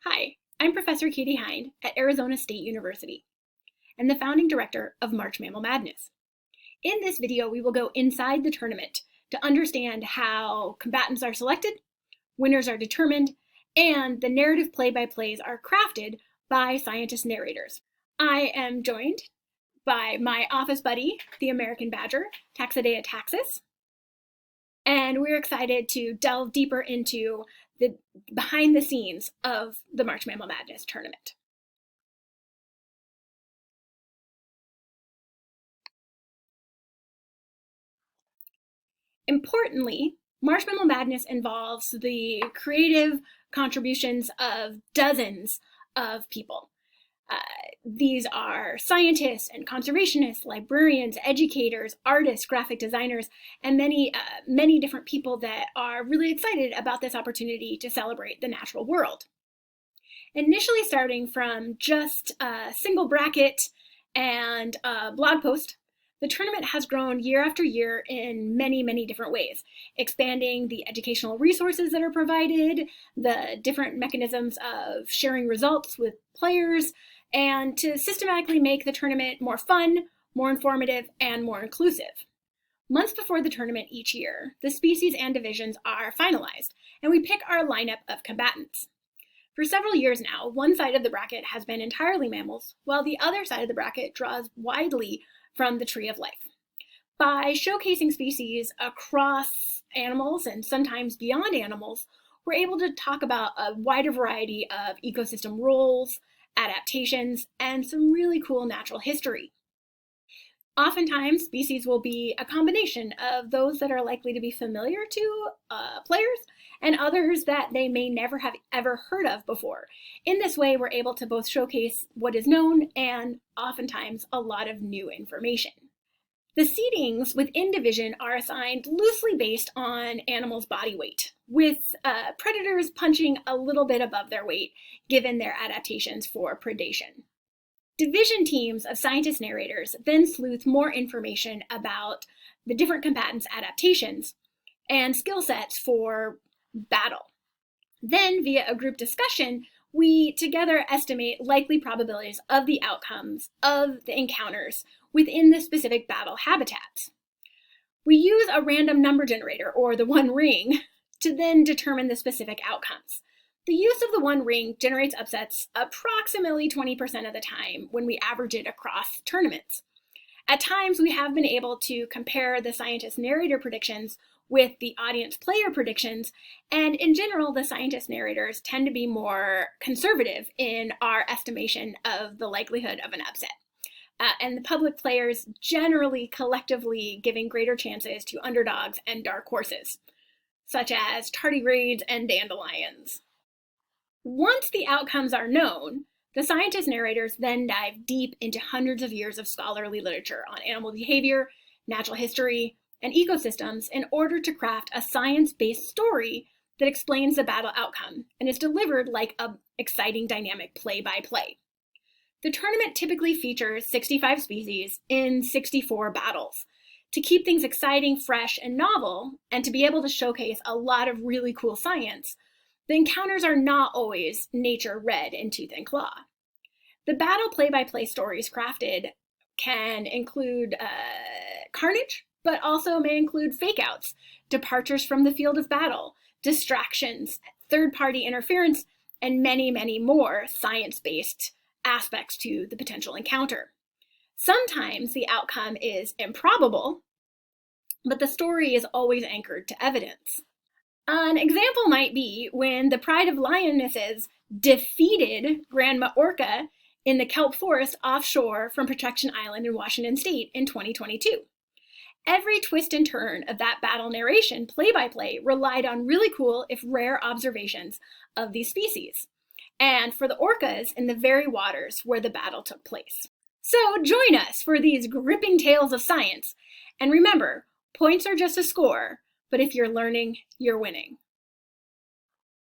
Hi, I'm Professor Katie Hind at Arizona State University and the founding director of March Mammal Madness. In this video, we will go inside the tournament to understand how combatants are selected, winners are determined, and the narrative play-by-plays are crafted by scientist narrators. I am joined by my office buddy, the American Badger, Taxidea taxus, and we're excited to delve deeper into the behind the scenes of the March Mammal Madness tournament. Importantly, March Mammal Madness involves the creative contributions of dozens of people. These are scientists and conservationists, librarians, educators, artists, graphic designers, and many different people that are really excited about this opportunity to celebrate the natural world. Initially starting from just a single bracket and a blog post, the tournament has grown year after year in many different ways, expanding the educational resources that are provided, the different mechanisms of sharing results with players, and to systematically make the tournament more fun, more informative, and more inclusive. Months before the tournament each year, the species and divisions are finalized, and we pick our lineup of combatants. For several years now, one side of the bracket has been entirely mammals, while the other side of the bracket draws widely from the tree of life. By showcasing species across animals and sometimes beyond animals, we're able to talk about a wider variety of ecosystem roles, adaptations, and some really cool natural history. Oftentimes, species will be a combination of those that are likely to be familiar to players and others that they may never have ever heard of before. In this way, we're able to both showcase what is known and oftentimes a lot of new information. The seedings within division are assigned loosely based on animals' body weight, with predators punching a little bit above their weight given their adaptations for predation. Division teams of scientist narrators then sleuth more information about the different combatants' adaptations and skill sets for battle. Then, via a group discussion, we together estimate likely probabilities of the outcomes of the encounters within the specific battle habitats. We use a random number generator, or the One Ring, to then determine the specific outcomes. The use of the One Ring generates upsets approximately 20% of the time when we average it across tournaments. At times, we have been able to compare the scientist narrator predictions with the audience player predictions, and in general, the scientist narrators tend to be more conservative in our estimation of the likelihood of an upset. And the public players generally collectively giving greater chances to underdogs and dark horses, such as tardigrades and dandelions. Once the outcomes are known, the scientist narrators then dive deep into hundreds of years of scholarly literature on animal behavior, natural history, and ecosystems in order to craft a science-based story that explains the battle outcome and is delivered like an exciting dynamic play-by-play. The tournament typically features 65 species in 64 battles. To keep things exciting, fresh, and novel, and to be able to showcase a lot of really cool science, the encounters are not always nature red in tooth and claw. The battle play-by-play stories crafted can include carnage, but also may include fake-outs, departures from the field of battle, distractions, third-party interference, and many more science-based aspects to the potential encounter. Sometimes the outcome is improbable, but the story is always anchored to evidence. An example might be when the Pride of Lionesses defeated Grandma Orca in the kelp forest offshore from Protection Island in Washington State in 2022. Every twist and turn of that battle narration play-by-play relied on really cool, if rare, observations of these species, and for the orcas in the very waters where the battle took place. So join us for these gripping tales of science, and remember, points are just a score, but if you're learning, you're winning.